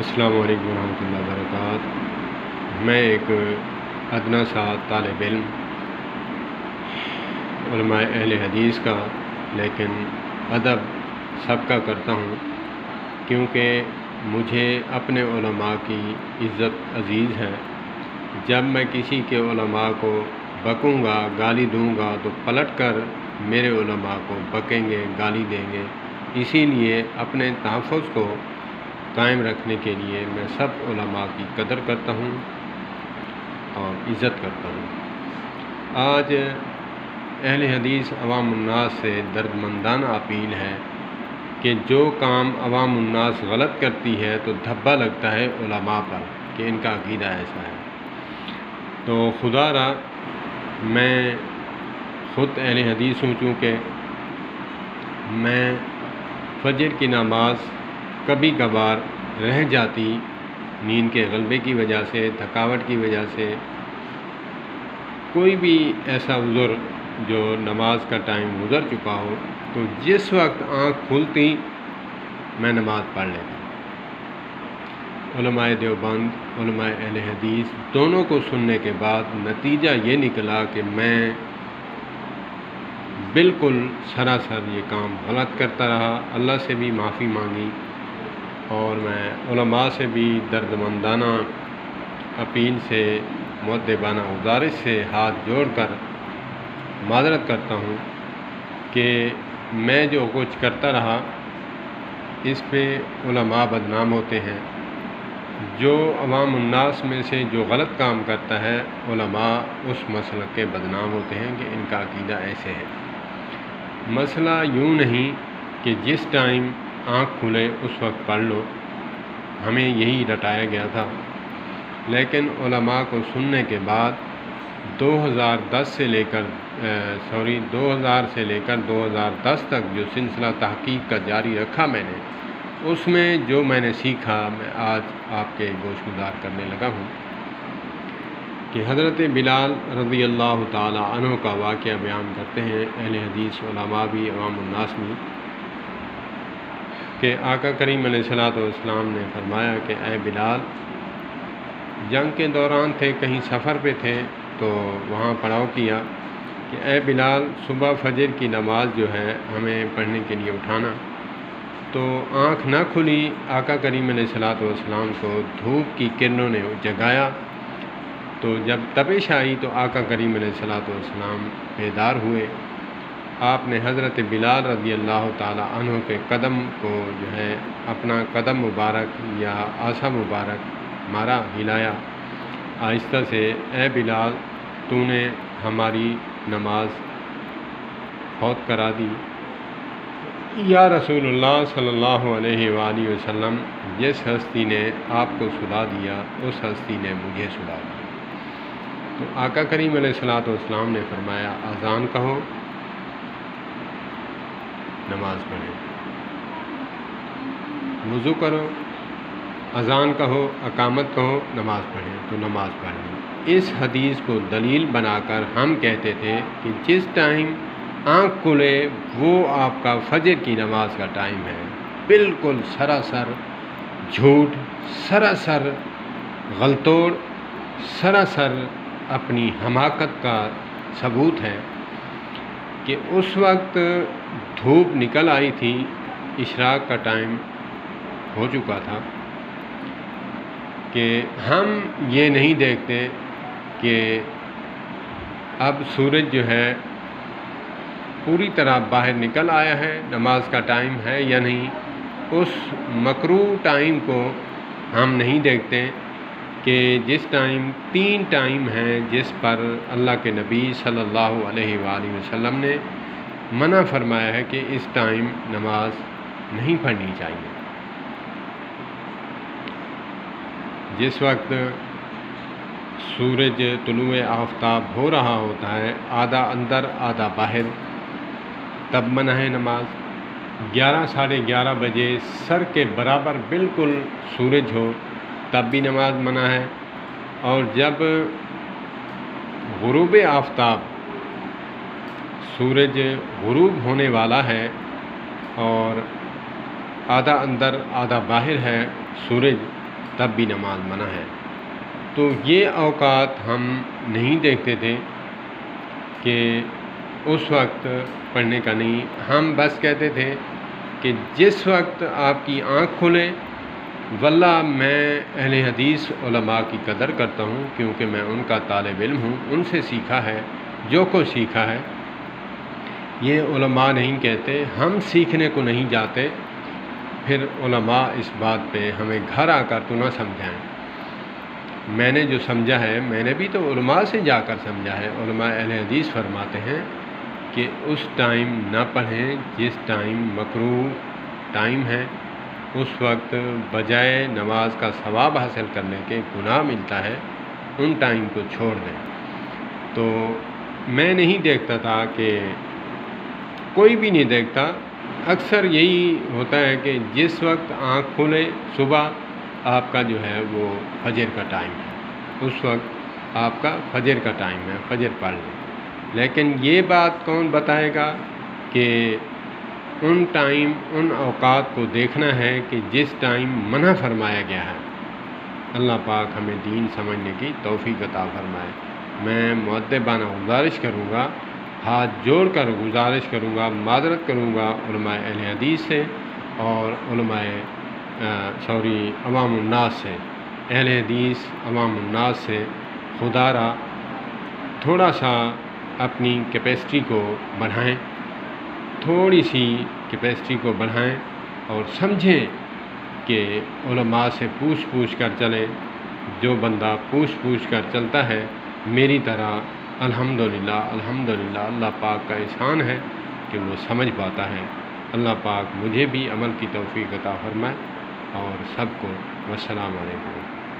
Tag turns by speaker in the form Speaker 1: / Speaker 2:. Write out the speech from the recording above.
Speaker 1: السلام علیکم ورحمۃ اللہ وبرکاتہ۔ میں ایک ادنا سا طالب علم علماء اہل حدیث کا، لیکن ادب سب کا کرتا ہوں، کیونکہ مجھے اپنے علماء کی عزت عزیز ہے۔ جب میں کسی کے علماء کو بکوں گا، گالی دوں گا، تو پلٹ کر میرے علماء کو بکیں گے، گالی دیں گے۔ اسی لیے اپنے تحفظ کو قائم رکھنے کے لیے میں سب علماء کی قدر کرتا ہوں اور عزت کرتا ہوں۔ آج اہل حدیث عوام الناس سے دردمندانہ اپیل ہے کہ جو کام عوام الناس غلط کرتی ہے تو دھبا لگتا ہے علماء پر کہ ان کا عقیدہ ایسا ہے۔ تو خدا را میں خود اہل حدیث ہوں، چونکہ میں فجر کی نماز کبھی کبھار رہ جاتی، نیند کے غلبے کی وجہ سے، تھکاوٹ کی وجہ سے، کوئی بھی ایسا عذر جو نماز کا ٹائم گزر چکا ہو، تو جس وقت آنکھ کھلتی میں نماز پڑھ لیتا۔ علماء دیوبند، علماء اہل حدیث دونوں کو سننے کے بعد نتیجہ یہ نکلا کہ میں بالکل سراسر یہ کام غلط کرتا رہا۔ اللہ سے بھی معافی مانگی اور میں علماء سے بھی دردمندانہ اپیل سے، مؤدبانہ گزارش سے ہاتھ جوڑ کر معذرت کرتا ہوں کہ میں جو کچھ کرتا رہا اس پہ علماء بدنام ہوتے ہیں۔ جو عوام الناس میں سے جو غلط کام کرتا ہے، علماء اس مسلک کے بدنام ہوتے ہیں کہ ان کا عقیدہ ایسے ہے۔ مسئلہ یوں نہیں کہ جس ٹائم آنکھ کھلے اس وقت پڑھ لو، ہمیں یہی رٹایا گیا تھا، لیکن علماء کو سننے کے بعد 2000 سے لے کر 2010 تک جو سلسلہ تحقیق کا جاری رکھا میں نے، اس میں جو میں نے سیکھا میں آج آپ کے گوش گزار کرنے لگا ہوں کہ حضرت بلال رضی اللہ تعالی عنہ کا واقعہ بیان کرتے ہیں اہل حدیث علماء بھی، عوام الناس بھی، کہ آقا کریم علیہ الصلوۃ والسلام نے فرمایا کہ اے بلال، جنگ کے دوران تھے، کہیں سفر پہ تھے، تو وہاں پڑاؤ کیا کہ اے بلال، صبح فجر کی نماز جو ہے ہمیں پڑھنے کے لیے اٹھانا۔ تو آنکھ نہ کھلی، آقا کریم علیہ الصلوۃ والسلام کو دھوپ کی کرنوں نے جگایا، تو جب تپش آئی تو آقا کریم علیہ الصلوۃ والسلام بیدار ہوئے۔ آپ نے حضرت بلال رضی اللہ تعالی عنہ کے قدم کو جو ہے اپنا قدم مبارک یا عصا مبارک مارا، ہلایا آہستہ سے، اے بلال، تو نے ہماری نماز فوت کرا دی۔ یا رسول اللہ صلی اللہ علیہ وآلہ وسلم، جس ہستی نے آپ کو سلا دیا اس ہستی نے مجھے سلا دیا۔ تو آقا کریم علیہ الصلوۃ والسلام نے فرمایا، اذان کہو، نماز پڑھیں، وضو کرو، اذان کہو، اقامت کہو، نماز پڑھیں، تو نماز پڑھیں۔ اس حدیث کو دلیل بنا کر ہم کہتے تھے کہ جس ٹائم آنکھ کھلے وہ آپ کا فجر کی نماز کا ٹائم ہے۔ بالکل سراسر جھوٹ، سراسر غلطوڑ، سراسر اپنی حماقت کا ثبوت ہے کہ اس وقت دھوپ نکل آئی تھی، اشراق کا ٹائم ہو چکا تھا، کہ ہم یہ نہیں دیکھتے کہ اب سورج جو ہے پوری طرح باہر نکل آیا ہے، نماز کا ٹائم ہے یا نہیں۔ اس مکروہ ٹائم کو ہم نہیں دیکھتے کہ جس ٹائم 3 ٹائم ہیں جس پر اللہ کے نبی صلی اللہ علیہ وآلہ وسلم نے منع فرمایا ہے کہ اس ٹائم نماز نہیں پڑھنی چاہیے۔ جس وقت سورج طلوع آفتاب ہو رہا ہوتا ہے، آدھا اندر آدھا باہر، تب منع ہے نماز۔ 11 ساڑھے 11 بجے سر کے برابر بالکل سورج ہو تب بھی نماز منع ہے، اور جب غروب آفتاب، سورج غروب ہونے والا ہے اور آدھا اندر آدھا باہر ہے سورج، تب بھی نماز منع ہے۔ تو یہ اوقات ہم نہیں دیکھتے تھے کہ اس وقت پڑھنے کا نہیں، ہم بس کہتے تھے کہ جس وقت آپ کی آنکھ کھلے، واللہ میں اہل حدیث علماء کی قدر کرتا ہوں، کیونکہ میں ان کا طالب علم ہوں، ان سے سیکھا ہے جو کچھ سیکھا ہے۔ یہ علماء نہیں کہتے، ہم سیکھنے کو نہیں جاتے، پھر علماء اس بات پہ ہمیں گھر آ کر تو نہ سمجھائیں۔ میں نے جو سمجھا ہے، میں نے بھی تو علماء سے جا کر سمجھا ہے۔ علماء اہل حدیث فرماتے ہیں کہ اس ٹائم نہ پڑھیں جس ٹائم مکروہ ٹائم ہے، اس وقت بجائے نماز کا ثواب حاصل کرنے کے گناہ ملتا ہے، ان ٹائم کو چھوڑ دیں۔ تو میں نہیں دیکھتا تھا کہ کوئی بھی نہیں دیکھتا، اکثر یہی ہوتا ہے کہ جس وقت آنکھ کھلے صبح آپ کا جو ہے وہ فجر کا ٹائم ہے، اس وقت آپ کا فجر کا ٹائم ہے، فجر پڑھ لیں۔ لیکن یہ بات کون بتائے گا کہ ان ٹائم ان اوقات کو دیکھنا ہے کہ جس ٹائم منع فرمایا گیا ہے۔ اللہ پاک ہمیں دین سمجھنے کی توفیق عطا فرمائے۔ میں مؤدبانہ گزارش کروں گا، ہاتھ جوڑ کر گزارش کروں گا، معذرت کروں گا علماء اہل حدیث سے اور عوام الناس سے، اہل حدیث عوام الناس سے، خدا را تھوڑا سا اپنی کیپیسٹی کو بڑھائیں، تھوڑی سی کیپیسٹی کو بڑھائیں اور سمجھیں کہ علماء سے پوچھ کر چلیں۔ جو بندہ پوچھ کر چلتا ہے میری طرح، الحمدللہ اللہ پاک کا احسان ہے کہ وہ سمجھ پاتا ہے۔ اللہ پاک مجھے بھی عمل کی توفیق عطا فرمائے اور سب کو۔ والسلام علیکم۔